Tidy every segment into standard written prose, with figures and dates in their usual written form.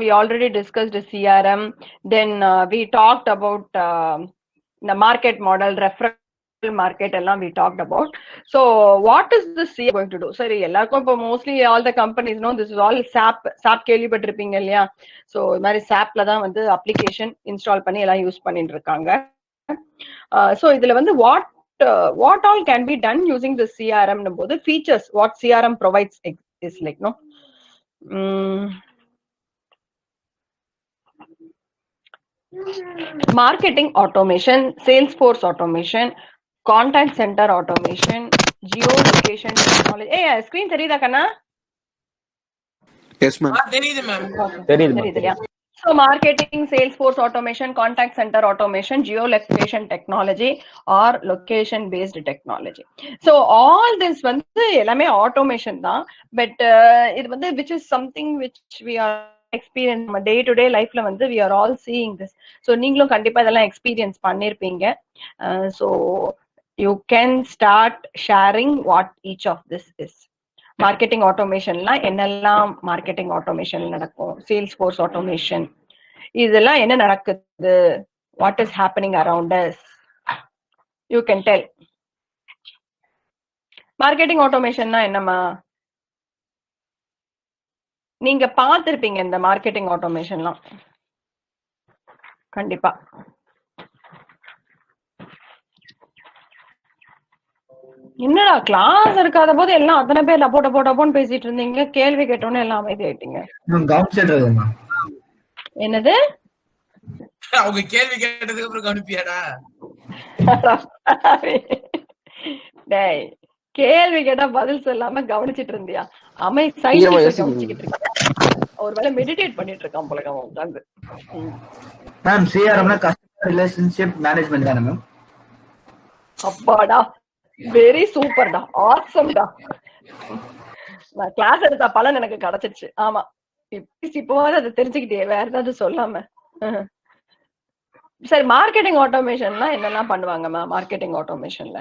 we already discussed the CRM. Then we talked about the market model, referral market, எல்லாம் we talked about. So what is the CRM going to do? சரி, எல்லாருக்கும் இப்போ mostly all the companies know this is all SAP கேள்விப்பட்டிருப்பீங்க இல்லையா? So இது மாதிரி SAPல தான் வந்து அப்ளிகேஷன் இன்ஸ்டால் பண்ணி எல்லாம் யூஸ் பண்ணிட்டு இருக்காங்க. ஸோ இதுல வந்து what all can be done using the CRM போது features what CRM provides is like no marketing automation, Salesforce automation, contact center automation, geolocation technology. Hey, screen தெரியுதா கண்ணா? Yes ma'am. தெரியுது ma'am. தெரியுது. So marketing, Salesforce automation, contact center automation, geolocation technology or location based technology. So all this வந்து எல்லாமே automation தான். But இது வந்து which is something which we are experience day to day lifeல வந்து we are all seeing this. So நீங்களும் கண்டிப்பா இதெல்லாம் experience பண்ணிருப்பீங்க. So you can start sharing what each of this is. Marketing ஆட்டோமேஷன்லாம் என்னெல்லாம் மார்க்கெட்டிங் ஆட்டோமேஷன் நடக்கும், சேல்ஸ்ஃபோர்ஸ் ஆட்டோமேஷன், இதெல்லாம் என்ன நடக்குது, what is happening around us, you can tell. Marketing ஆட்டோமேஷன்னா என்னம்மா? நீங்க பார்த்திருப்பீங்க இந்த மார்க்கெட்டிங் ஆட்டோமேஷன்லாம் கண்டிப்பா. என்னடா கிளாஸ் இருக்காத போது எல்லாம் அத்தனை பேர் போட்டோன்னு பேசிட்டு இருந்தீங்க, கேள்வி கேட்டோன்னு எல்லாம் அமைதி ஆயிட்டீங்க. என்னது அவங்க கேள்வி கேட்டதுக்கு அப்புறம் கவனிப்பியாடா? டேய், கேள்வி கேட்டா பதில் சொல்லாம கவனிச்சிட்டு இருந்தியா? கவனிச்சுக்கிட்டு இருக்க. ஒருவேளை மெடிடேட் பண்ணிட்டு இருக்கான் போல அவன் உட்கார்ந்து. மேம் சிஆர்எம்னா கஸ்டமர் ரிலேஷன்ஷிப் மேனேஜ்மென்ட் தானே மேம்? அப்பாடா, வெரி சூப்பர்டா, ஆசம்டா. நான் கிளாஸ் எடுத்த பலன் எனக்கு கிடைச்சிருச்சு. ஆமா, இப்போவாது அதை தெரிஞ்சுக்கிட்டே, வேற ஏதாவது சொல்லாம. சரி, மார்க்கெட்டிங் ஆட்டோமேஷன்லாம் என்னெல்லாம் பண்ணுவாங்கம்மா மார்க்கெட்டிங் ஆட்டோமேஷன்ல?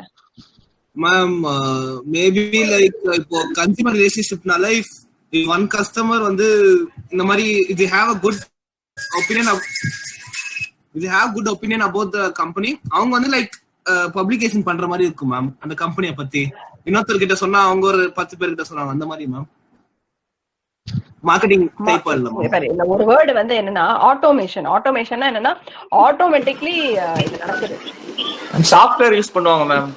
மேம் மேபி லைக் இப்போ கன்சியூமர் ரிலேஷன்ஷிப்னால ஒன் கஸ்டமர் வந்து இந்த மாதிரி இது have a good opinion about the company, அவங்க வந்து லைக் பப்ளிகேஷன் பண்ற மாதிரி இருக்கும் மேம். அந்த கம்பெனியை பத்தி இன்னொருத்தர் கிட்ட சொன்னா அவங்க ஒரு 10 பேர் கிட்ட சொன்னாங்க, அந்த மாதிரி மேம். மார்க்கெட்டிங் டைப் இல்ல. ஒரு வேர்ட் வந்து என்னன்னா ஆட்டோமேஷன். ஆட்டோமேஷன்னா என்னன்னா ஆட்டோமேட்டிக்லி இது நடக்குது. சாஃப்ட்வேர் யூஸ் பண்ணுவாங்க மேம்.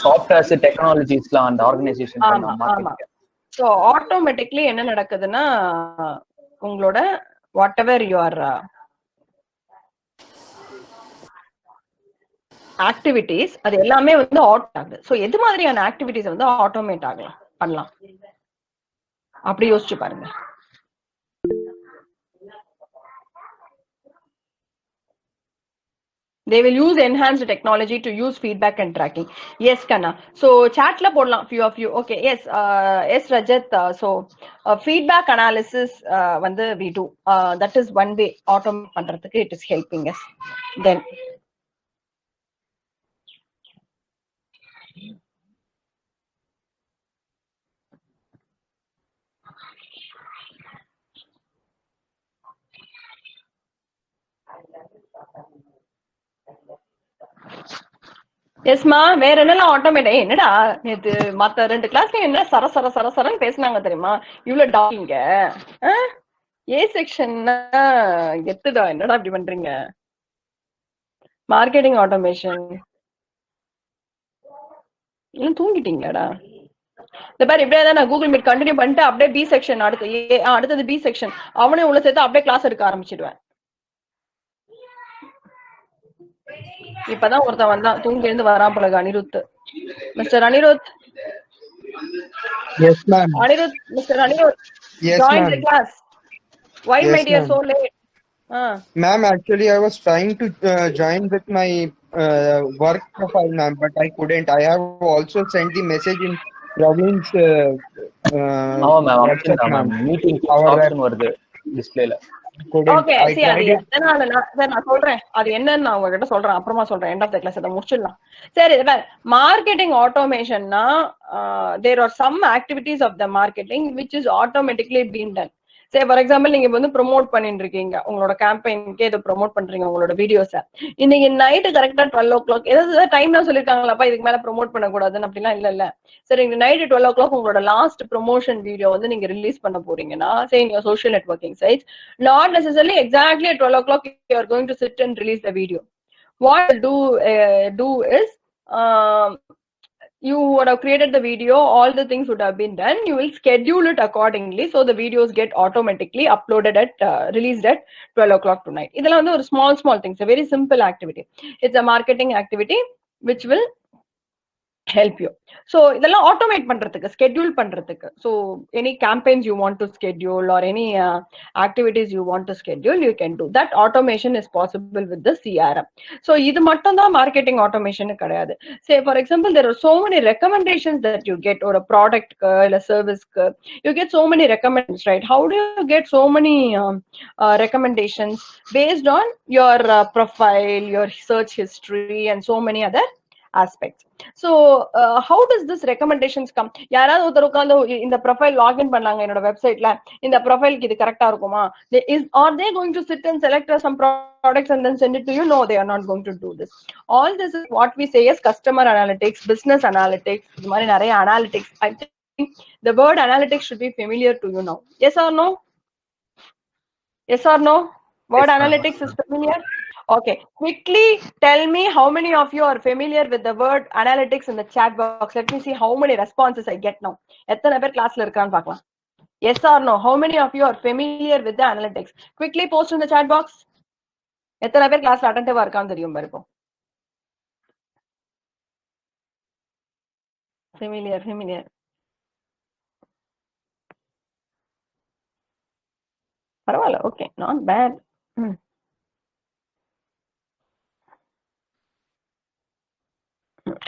சாஃப்ட்வேர்ஸ் டெக்னாலஜிஸ்லாம் அந்த ஆர்கனைசேஷன். ஆமா. சோ ஆட்டோமேட்டிக்லி என்ன நடக்குதுன்னா உங்களோட வாட் எவர் யுவர் ஆக்டிவிட்டிஸ் அது எல்லாமே வந்து ஆட்டோ ஆகுது. சோ எது மாதிரியான ஆக்டிவிட்டிஸ் வந்து ஆட்டோமேட் ஆகலாம் பண்ணலாம் அப்படி யோசிச்சு பாருங்க. They will use enhanced technology to use feedback and tracking. Yes, Kanna. So chat la podlam few of you. Okay, yes, yes Rajat. So feedback analysis வந்து we do. That is one way automate பண்றதுக்கு it is helping us. Then எஸ்மா, வேற என்னெல்லாம் automate? என்னடா நேத்து மத்த 2 கிளாஸ்ல என்ன சரசரன்னு பேசினாங்க தெரியுமா? இவ்வளவு டாக்கிங்க. ஏ செக்ஷன் எத்துடா, என்னடா இப்படி பண்றீங்க? மார்க்கெட்டிங் ஆட்டோமேஷன் இன்னும் தூங்கிட்டீங்களாடா? இந்த பாரு, இப்படியே தான் நான் கூகுள் மீட் கண்டினியூ பண்ணிட்டு அப்படியே பி செக்ஷன் அடுத்தது பி செக்ஷன் அவனே உள்ள சேர்த்து அப்படியே கிளாஸ் எடுக்க ஆரம்பிச்சிடுவேன். இப்பதான் ஒருத்தன் வந்தான், தூங்கி இருந்து வரான் போல. Anirudh, mister Anirudh. Yes ma'am. Anirudh, Mr. Anirudh, Yes, join ma'am. the class. Why Yes, my dear ma'am. so late? Ma'am, actually I was trying to join with my work profile, ma'am, but I couldn't. I have also sent the message in Praveen's WhatsApp, ma'am. Meeting option வருது டிஸ்ப்ளேல. Okay, see, அது எதனால நான் சொல்றேன், அது என்னன்னு நான் உங்ககிட்ட சொல்றேன், அப்புறமா சொல்றேன். எண்ட் ஆஃப் த கிளாஸ் அதை முடிச்சிடலாம். சரி, இது marketing ஆட்டோமேஷன்னா there are some activities of the marketing which is automatically being done. Say for example நீங்க வந்து ப்ரோமோட் பண்ணிட்டு இருக்கீங்க உங்களோட கேம்பெயின்க்கு ஏதோ ப்ரோமோட் பண்றீங்க உங்களோட வீடியோஸை. இன்னைக்கு நைட்டு கரெக்டா 12 o'clock ஏதாவது டைம் தான் சொல்லிருக்காங்களாப்பா இதுக்கு மேல ப்ரோமோட் பண்ணக்கூடாதுன்னு அப்படிலாம் இல்ல. சரி இந்த நைட்டு 12 o'clock உங்களோட லாஸ்ட் ப்ரொமோஷன் வீடியோ வந்து நீங்க ரிலீஸ் பண்ண போறீங்கன்னா say in your social networking sites, not necessarily exactly at 12 o'clock you are going to sit and release the video. What do is you would have created the video, all the things would have been done, you will schedule it accordingly so the videos get automatically uploaded at released at 12 o'clock tonight. Idella vandu or small things, a very simple activity. It's a marketing activity which will help you. So idella automate பண்றதுக்கு schedule பண்றதுக்கு. So any campaigns you want to schedule or any activities you want to schedule, you can do that. Automation is possible with the CRM. So இது மட்டும் தான் marketing automation கிடையாது. Say for example there are so many recommendations that you get or a product or a service, you get so many recommendations, right? How do you get so many recommendations? Based on your profile, your search history and so many other aspects. So how does this recommendations come? யாராவது ஒருத்தர் உட்கார்ந்து இந்த profile login பண்ணாங்க என்னோட வெப்சைட்ல, இந்த ப்ரொஃபைலுக்கு இது கரெக்டா இருக்குமா, are they going to sit and select some products and then send it to you? No, they are not going to do this. All this is what we say as customer analytics, business analytics. இது மாதிரி நிறைய analytics. I think the word analytics should be familiar to you now. Yes or no? Yes or no? Word analytics is familiar? Okay, quickly tell me how many of you are familiar with the word analytics in the chat box. Let me see how many responses I get now. எத்தனை பேர் கிளாஸ்ல இருக்கான்னு பார்க்கலாம். Yes or no? How many of you are familiar with the analytics? Quickly post in the chat box. எத்தனை பேர் கிளாஸ்ல அட்டென்டிவா இருக்கான்னு தெரியும் பாருங்க. Familiar. பரவாயில்ல, okay, not bad.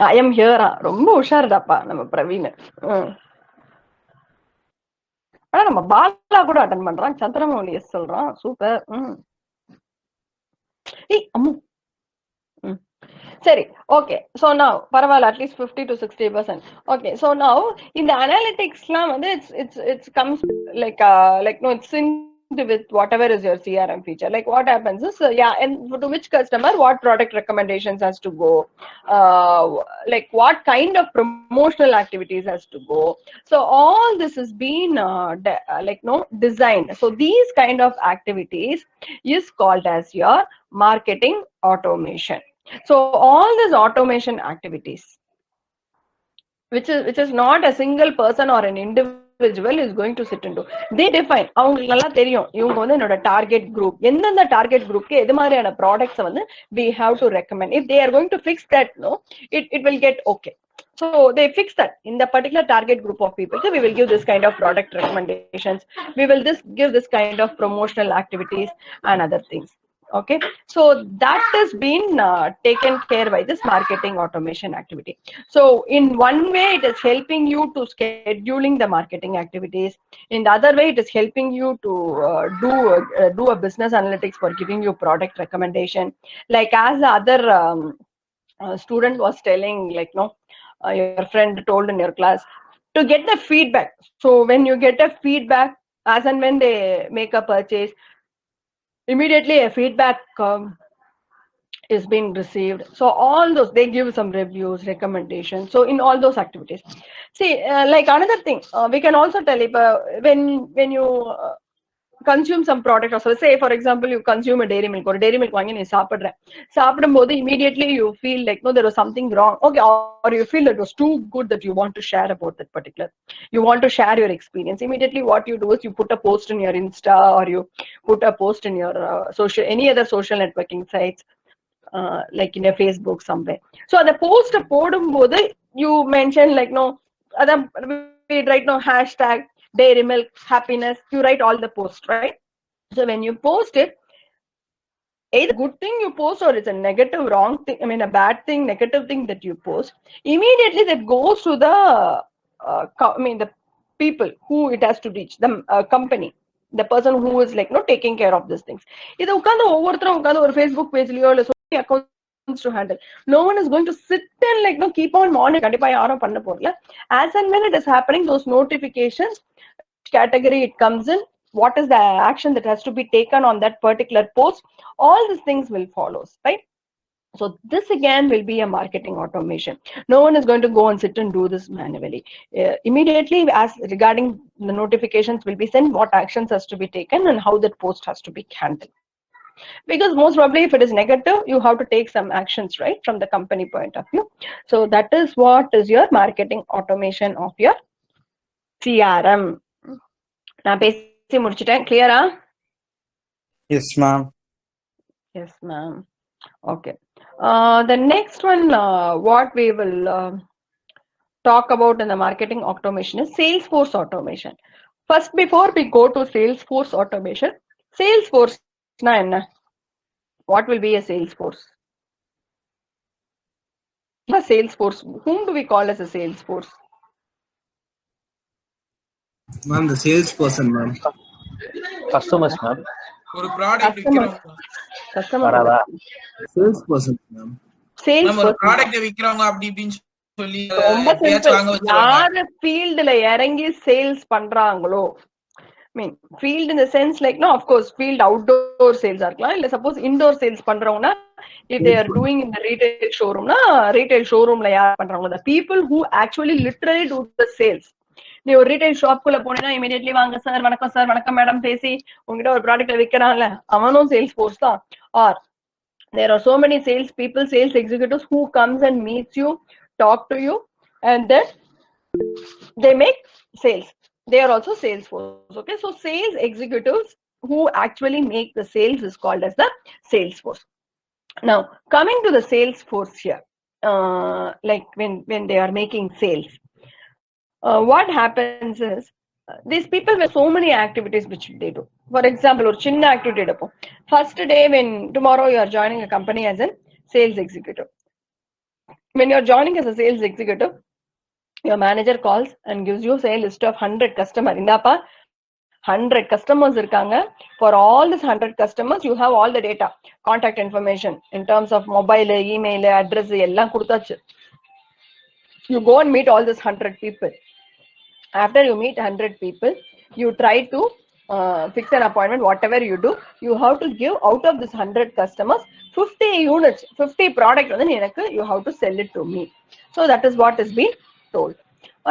I am here. ரொம்ப உஷாருடாப்பா நம்ம பிரவீன். ஆனா நம்ம பாலா கூட அட்டெண்ட் பண்றான், சந்திரமௌலி எஸ் சொல்றான், சூப்பர். சரி, ஓகே. சோ நவ் பரவாயில்ல, at least 50 to 60%. Okay, so now இந்த அனாலிட்டிக்ஸ்லாம் வந்து it's comes like no, it's in with whatever is your CRM feature. Like what happens is and to which customer what product recommendations has to go, like what kind of promotional activities has to go. So all this has been designed. So these kind of activities is called as your marketing automation. So all these automation activities, which is not a single person or an individual is going to sit into, they define. அவங்களுக்கு நல்லா தெரியும் இவங்க வந்து என்னோட target group, எந்தெந்த target குரூப்க்கு எது மாதிரியான products வந்து we have to recommend. If they are going to fix that, no, it will get okay. So they fix that in the particular target group of people. So we will give this kind of product recommendations, we will give this kind of promotional activities and other things. Okay, so that has been taken care by this marketing automation activity. So in one way it is helping you to scheduling the marketing activities, in the other way it is helping you to do a business analytics for giving you product recommendation. Like as the other student was telling, like no, your friend told in your class, to get the feedback. So when you get a feedback, as and when they make a purchase, immediately a feedback is being received. So all those, they give some reviews, recommendations. So in all those activities, see, like another thing, we can also tell if when you consume some product, or so say for example you consume a dairy milk, or dairy milk வாங்கி நீ சாப்பிடும்போது immediately you feel like no, there was something wrong, okay, or you feel that it was too good that you want to share about that particular, you want to share your experience. Immediately what you do is you put a post in your Insta, or you put a post in your any other social networking sites, like in your Facebook somewhere. So the post போடும்போது you mention like no, we write no hashtag dairy milk happiness, you write all the posts, right? So when you post it, either good thing you post or it's a negative wrong thing, I mean a bad thing, negative thing that you post, immediately that goes to the the people who it has to reach, the company, the person who is like no taking care of these things. Idu ukanda ovvorthram ukanda or Facebook page liyo illa social accounts to handle, no one is going to sit and like no keep on monitoring. Kandipa yarum panna podala. As and when it is happening, those notifications category it comes in, what is the action that has to be taken on that particular post. All these things will follow, right? So this again will be a marketing automation. No one is going to go and sit and do this manually. Immediately, as regarding the notifications will be sent, what actions has to be taken and how that post has to be handled. Because most probably if it is negative, you have to take some actions, right, from the company point of view. So that is what is your marketing automation of your CRM. நான் பேசி முடிச்சிட்டேன். Clear-ஆ? Yes, ma'am. Yes, ma'am. Okay. The next one, what we will talk about in the marketing automation is Salesforce automation. First, before we go to Salesforce automation, Salesforce na enna? What will be a Salesforce? A Salesforce. Whom do we call as a Salesforce? Ma'am, the salesperson, ma'am. Customers, ma'am. ஒரு product விக்கிறவங்க Customer. வராதா? Salesperson, ma'am. நம்ம ஒரு Salesforce. Product விக்கிறவங்க அப்படி இப்படின்னு சொல்லி ரொம்ப எப்பயாச்சும் வாங்க சிம்பிள். வச்சிருவாங்க. யாரு ஃபீல்டுல இறங்கி சேல்ஸ் பண்றாங்களோ, மீன் field in the sense like, no, of course field outdoor sales இருக்கலாம், இல்ல suppose indoor sales பண்றவங்கன்னா, if they are doing in the retail showroom na, retail showroomல யார் பண்றாங்களோ, the people who actually literally do the sales. நீ ஒரு retail ஷாப்குள்ள போனீங்கன்னா immediately வாங்க sir, வணக்கம் madam பேசி உங்ககிட்ட ஒரு ப்ராடக்ட் விற்கிறான்ல, அவனும் சேல்ஸ் ஃபோர்ஸ் தான். Are there are so many sales people, sales executives who comes and meets you, talk to you, and then they make sales. They are also sales force. Okay, so sales executives who actually make the sales is called as the sales force. Now coming to the sales force here, like when they are making sales, what happens is these people with so many activities which they do. For example, or chinna activity edapom. First day, when tomorrow you are joining a company as a sales executive. When you are joining as a sales executive, your manager calls and gives you say a list of 100 customers. Indapa 100 customers irukanga. For all these 100 customers, you have all the data, contact information in terms of mobile, email, address, ellam kuduthachu. You go and meet all these 100 people. After you meet 100 people, you try to fix an appointment. Whatever you do, you have to give out of this 100 customers 50 units, 50 product, and then you have to sell it to me. So that is what is being told.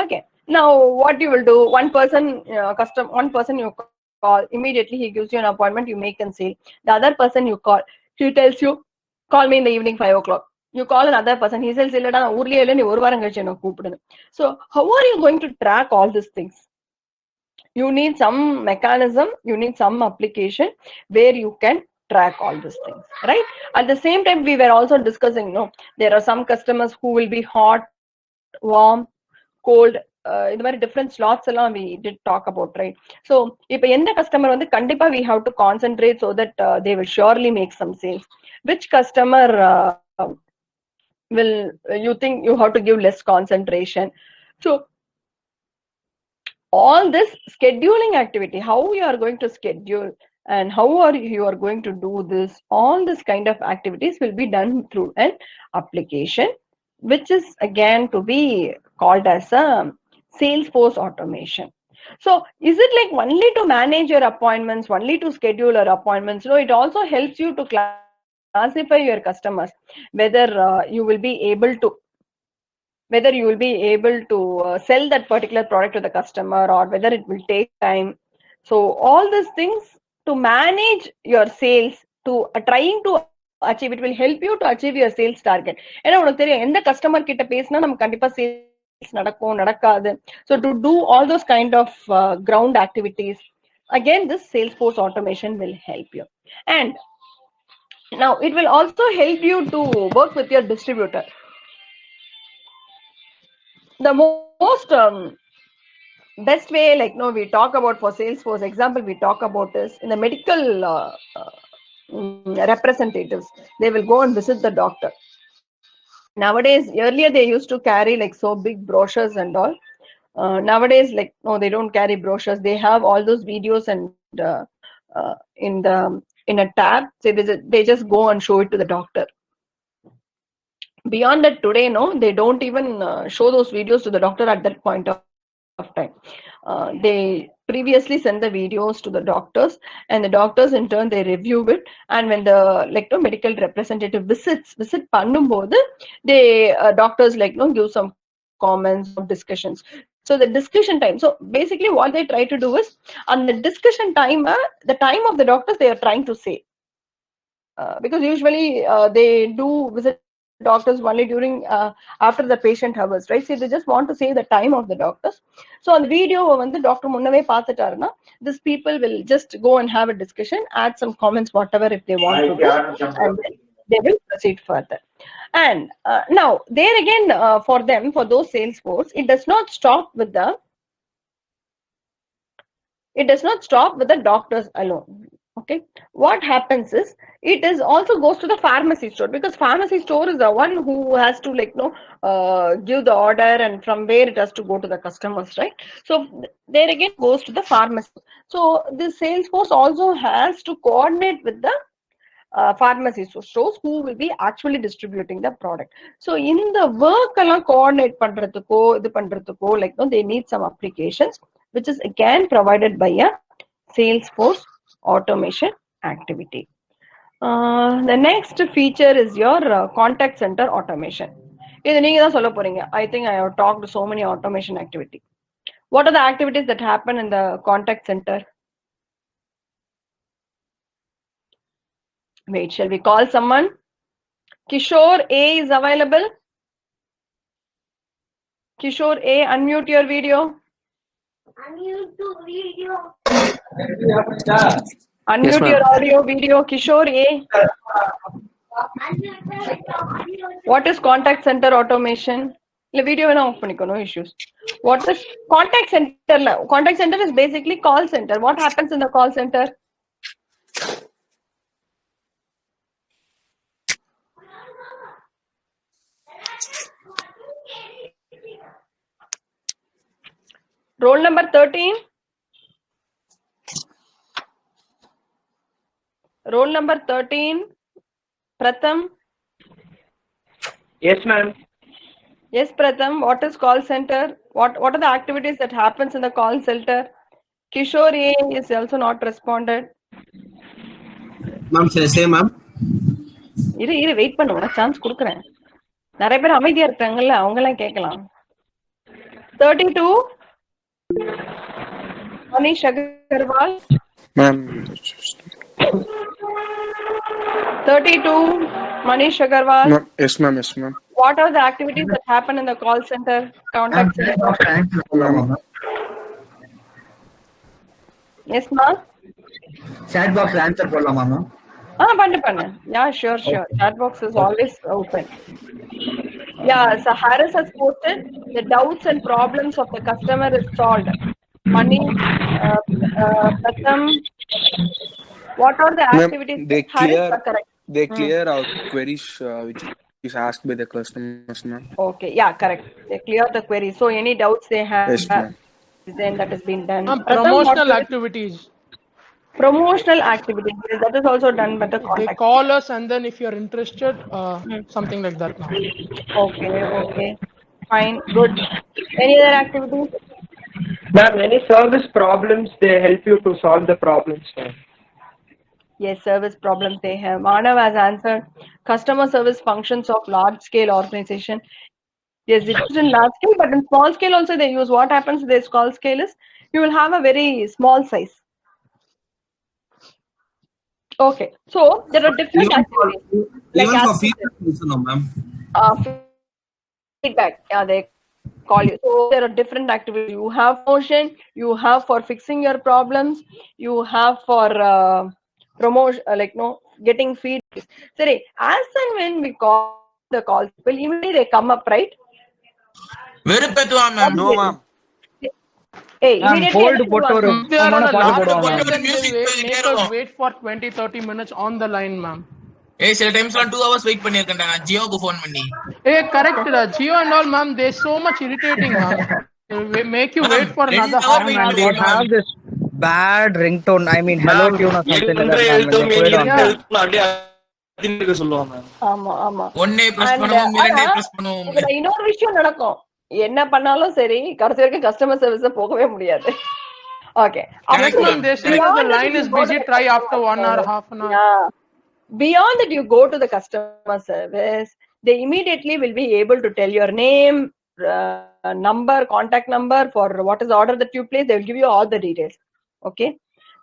Okay. Now what you will do? One person you call, immediately he gives you an appointment. You make and sale. The other person you call, he tells you, call me in the evening 5 o'clock. You call another person, he says, so how are you going to track all these things? You need some mechanism, you need some application where you can track all these things, right? At the same time, we were also discussing, no, there are some customers who will be hot, warm, cold, in the very different slots we did talk about, right? So if any customer on the kandipa, we have to concentrate so that they will surely make some sales. Which customer will you think you have to give less concentration? So all this scheduling activity, how you are going to schedule and how are you are going to do this, all this kind of activities will be done through an application, which is again to be called as a Salesforce automation. So is it like only to manage your appointments, only to schedule your appointments? No, it also helps you to classify your customers, whether you will be able to sell that particular product to the customer, or whether it will take time. So all these things to manage your sales, to trying to achieve, it will help you to achieve your sales target. ஏன்னா உனக்கு தெரியும் எந்த customer கிட்ட பேசினா நம்ம கண்டிப்பா sales நடக்கும் நடக்காது. So to do all those kind of ground activities, again this Salesforce automation will help you. And now it will also help you to work with your distributor. The most best way, like no, we talk about for Salesforce example, we talk about is in the medical representatives, they will go and visit the doctor. Nowadays, earlier they used to carry like so big brochures and all. Nowadays, like no, they don't carry brochures. They have all those videos and in a tab, so they just go and show it to the doctor. Beyond that, today, no, they don't even show those videos to the doctor at that point of time. They previously send the videos to the doctors, and the doctors in turn they review it, and when the medical representative visit பண்ணும்போது they doctors give some comments or discussions. So the discussion time, so basically what they try to do is on the discussion time, the time of the doctors they are trying to say, because usually they do visit doctors only during after the patient hours, right? So they just want to save the time of the doctors. So on the video வந்து doctor முன்னவே பார்த்துட்டாருன்னா these people will just go and have a discussion, add some comments, whatever if they want to do, and then they will proceed further. And now there again, for them, for those sales force, it does not stop with the doctors alone. Okay, what happens is it is also goes to the pharmacy store, because pharmacy store is the one who has to give the order, and from where it has to go to the customers, right? So there again goes to the pharmacy. So the sales force also has to coordinate with the pharmacy stores who will be actually distributing the product. So in the work coordinate பண்றதுக்கோ இது பண்றதுக்கோ they need some applications which is again provided by a Salesforce automation activity. The next feature is your contact center automation. இது நீங்க தான் சொல்ல போறீங்க. I think I have talked so many automation activity. What are the activities that happen in the contact center? Wait, shall we call someone? Kishore A is available. Kishore A, unmute your video. Unmute your audio, video. Kishore A. What is contact center automation? The video is off, no issues. What is contact center? Contact center is basically call center. What happens in the call center? Roll number 13. Roll number 13. Pratham. Yes, ma'am. Yes, Pratham. What is call center? What are the activities that happens in the call center? Kishore A is also not responded. Ma'am, shall I say, ma'am? இரு wait பண்ணுங்க, chance கொடுக்குறேன். நிறைய பேர் அமைதியா இருக்காங்கல்ல, அவங்க எல்லாம் கேட்கலாம். 32. Manish Agarwal. Ma'am. 32. Manish Agarwal. No, yes, ma'am. Yes, ma'am. What are the activities that happen in the call center? Contact center. Yes, ma'am. Chat box answer போடலாமா மேம்? பண்ணு. Yeah, sure. Chat box is always open. Yeah, so Harris has posted the doubts and problems of the customer is solved. Money, Pratham, what are the activities that correct? They clear out queries which is asked by the customers, ma'am. Okay, yeah, correct. They clear the query. So any doubts they have, Yes, ma'am. then that has been done. Promotional activities. Promotional activities, that is also done by the contact. They call us, and then if you're interested, something like that. Okay. Fine, good. Any other activities? Ma'am, any service problems, they help you to solve the problems, ma'am. Yes, service problems they have. Manav has answered. Customer service functions of large scale organization. Yes, it is in large scale, but in small scale also they use. What happens in the small scale is you will have a very small size. Okay, so there are different activities. Even for feedback also, no, ma'am. Feedback, yeah, they call you. So there are different activities. You have motion, you have for fixing your problems, you have for promotion, getting feedback. Sorry, as and when we call the call people, immediately they come up, right? வெறுப்பேத்துவா ma'am. No, ma'am. Hey, hold போட்டு ஒரு They are on a பாட்டு last போடுவாங்க. call, then they make us wait for 20-30 minutes on the line, ma'am. ஏய் சில டைம்ஸ்லாம் 2 hours wait பண்ணிருக்கேன்டா நான் ஜியோக்கு phone பண்ணி. Hey, correct. Geo and all, ma'am, they're so much irritating, ma'am. They make you wait for another half an hour. They have this bad ringtone. I mean, hello tune or something like that. ஆமா ஒண்ணே press பண்ணுவோம், இரண்டே press பண்ணுவோம். இதுல இன்னொரு விஷயம் நடக்கும். என்ன பண்ணாலும் சரி, கடைசி வரைக்கும் கஸ்டமர் சர்வீஸ் போகவே முடியாது. Okay. Correct, Yes, ma'am. They say that Beyond the that, line you is go to busy. the Try customer after 1 hour, service. half an hour. Yeah. Beyond that, you go to the customer service. They immediately will be able to tell your name, number, contact number for what is the order that you place. They will give you all the details. Okay.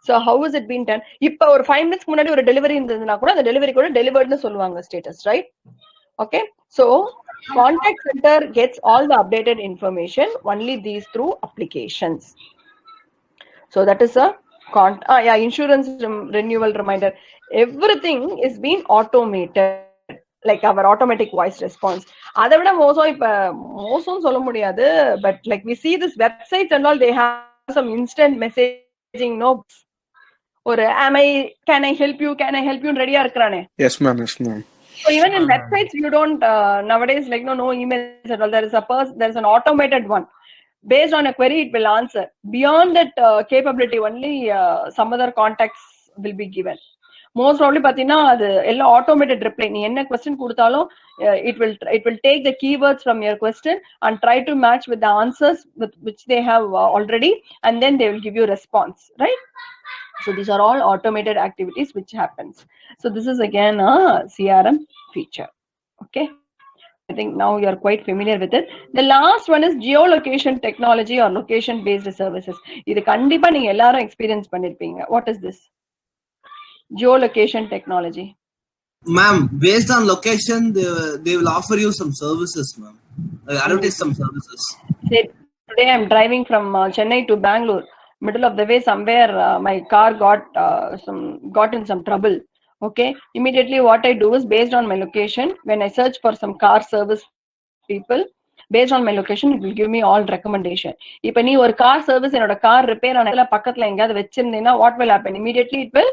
So how is it being done? இப்போ ஒரு 5 minutes முன்னாடி ஒரு delivery இருந்ததுன்னா கூட அந்த delivery கூட டெலிவர்ட்னு சொல்லுவாங்க status, right? Okay. So contact center gets all the updated information only these through applications. So that is a insurance renewal reminder. Everything is being automated, like our automatic voice response. அதை விட மோசம் இப்ப மோசம் சொல்ல முடியாது, but like we see this websites and all, they have some instant messaging, no, or can I help you ready-ஆ இருக்கிறானே. Yes ma'am, yes ma'am. So even in websites you don't nowadays, like no emails at all. There is an automated one. Based on a query, it will answer. Beyond that capability, only some other contacts will be given. Most probably, pathina adu ella automated reply. Nee enna question kuduthalum, it will take the keywords from your question and try to match with the answers with which they have already, and then they will give you response, right? So these are all automated activities which happens. So this is again a CRM feature. Okay. I think now you are quite familiar with it. The last one is geolocation technology or location based services. இது கண்டிப்பா நீங்க எல்லாரும் experience பண்ணிருப்பீங்க. What is this? Geolocation technology. Ma'am, based on location, they will offer you some services, ma'am. Advertise some services. Say, today I'm driving from Chennai to Bangalore. Middle of the way somewhere my car got in some trouble. Okay, immediately what I do is, based on my location, when I search for some car service people, based on my location, it will give me all recommendation. If any or car service in a car repair on a pakatla engada vechirundina, what will happen? Immediately it will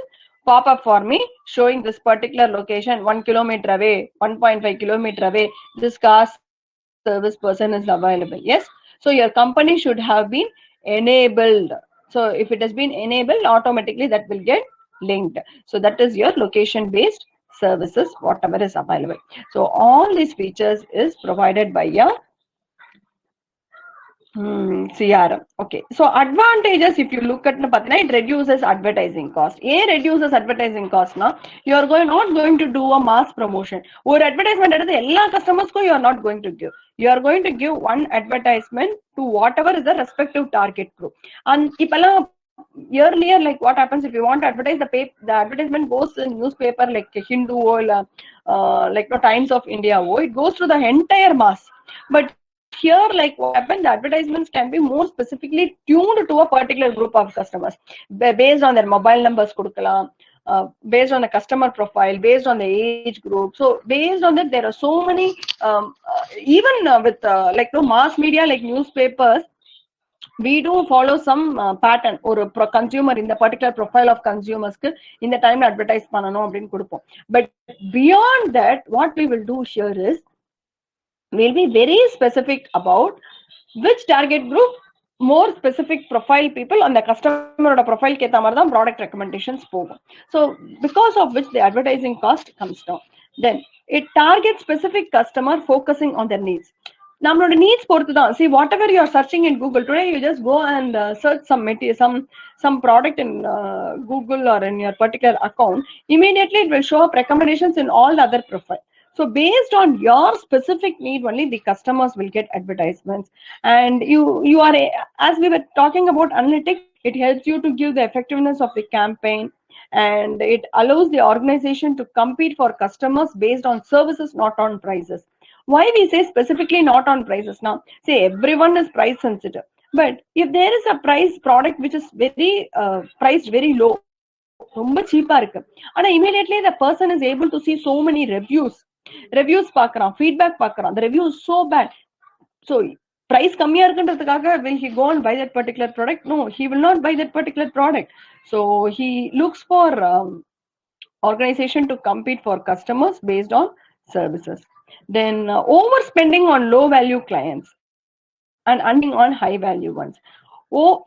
pop up for me showing this particular location 1 kilometer away, 1.5 kilometer away, this car service person is available. Yes, so your company should have been enabled. So if it has been enabled, automatically that will get linked. So that is your location based services, whatever is available. So all these features is provided by your CRM. Okay, so advantages, if you look at it reduces advertising cost. Reduces advertising cost now. You are not going to do a mass promotion or advertisement at all customers you are not going to give. You are going to give one advertisement to whatever is the respective target group. And earlier, like what happens if you want to advertise, the advertisement goes in newspaper like Hindu or like the Times of India, it goes to the entire mass. But here, like what happened, the advertisements can be more specifically tuned to a particular group of customers based on their mobile numbers, based on the customer profile, based on the age group. So based on that, there are so many even with like mass media like newspapers, we do follow some pattern or consumer in the particular profile of consumers in the time advertise panano appdin kudupom. But beyond that, what we will do here is we'll be very specific about which target group, more specific profile people on the customer profile ke tamarda product recommendations pogum. So because of which the advertising cost comes down. Then it targets specific customer focusing on their needs. நம்மளோட needs பொறுத்து தான். See, whatever you are searching in Google today, you just go and search some material, some product in Google or in your particular account. Immediately it will show up recommendations in all the other profile. So based on your specific need only, the customers will get advertisements. And you are, as we were talking about analytics, it helps you to give the effectiveness of the campaign, and it allows the organization to compete for customers based on services, not on prices. Why we say specifically not on prices? Now, say everyone is price sensitive, but if there is a price product which is very priced very low, ரொம்ப cheap இருக்கு, ஆனா immediately the person is able to see so many reviews பார்க்கறான், feedback பார்க்கறான், the review is so bad, so price கம்மியா இருக்குன்றதுக்காக will he go and buy that particular product? No, he will not buy that particular product. So he looks for organization to compete for customers based on services. Then overspending on low value clients and earning on high value ones.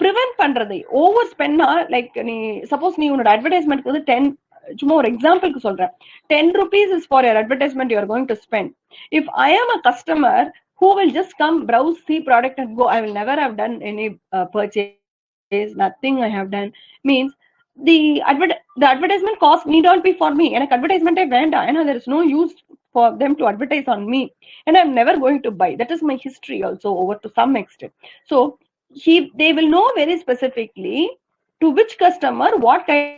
Prevent பண்றது. Overspend like நீ suppose நீ உன்னோட advertisement க்கு 10, சும்மா ஒரு எக்ஸாம்பிளுக்கு சொல்றேன், 10 rupees is for your advertisement you are going to spend. If I am a customer who will just come browse, see product and go, I will never have done any purchase. nothing I have done. Means the advertisement cost need not be for me. And advertisement and there is no use for them to advertise on me. And I'm never going to buy. That is my history also over to some extent. So they will know very specifically to which customer what kind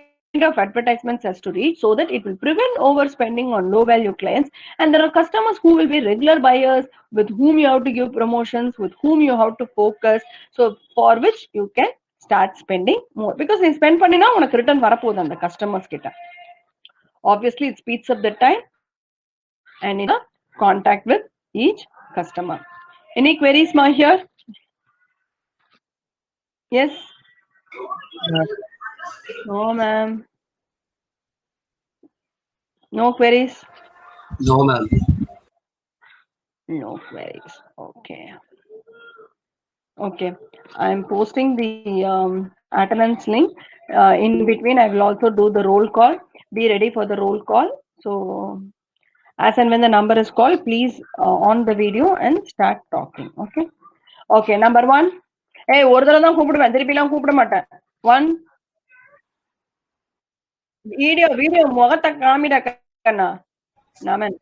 of advertisements has to reach, so that it will prevent overspending on low value clients. And there are customers who will be regular buyers, with whom you have to give promotions, with whom you have to focus, so for which you can start spending more, because you spend பண்ணீனா உனக்கு return வரப்போகுது அந்த customers கிட்ட. Obviously it speeds up the time and in a contact with each customer. Any queries ma here? Yes? No ma'am. No queries? No, ma'am. No queries. Okay. Okay. I'm posting the attendance link. In between, I will also do the roll call. Be ready for the roll call. So, as and when the number is called, please on the video and start talking. Okay. Okay. Number 1. Hey, ஒரு தடவை தான் கூப்பிடுவேன், திருப்பிலாம் கூப்பிட மாட்டேன். 1. Video முகத்தை காமிடா கண்ணா. நமன்.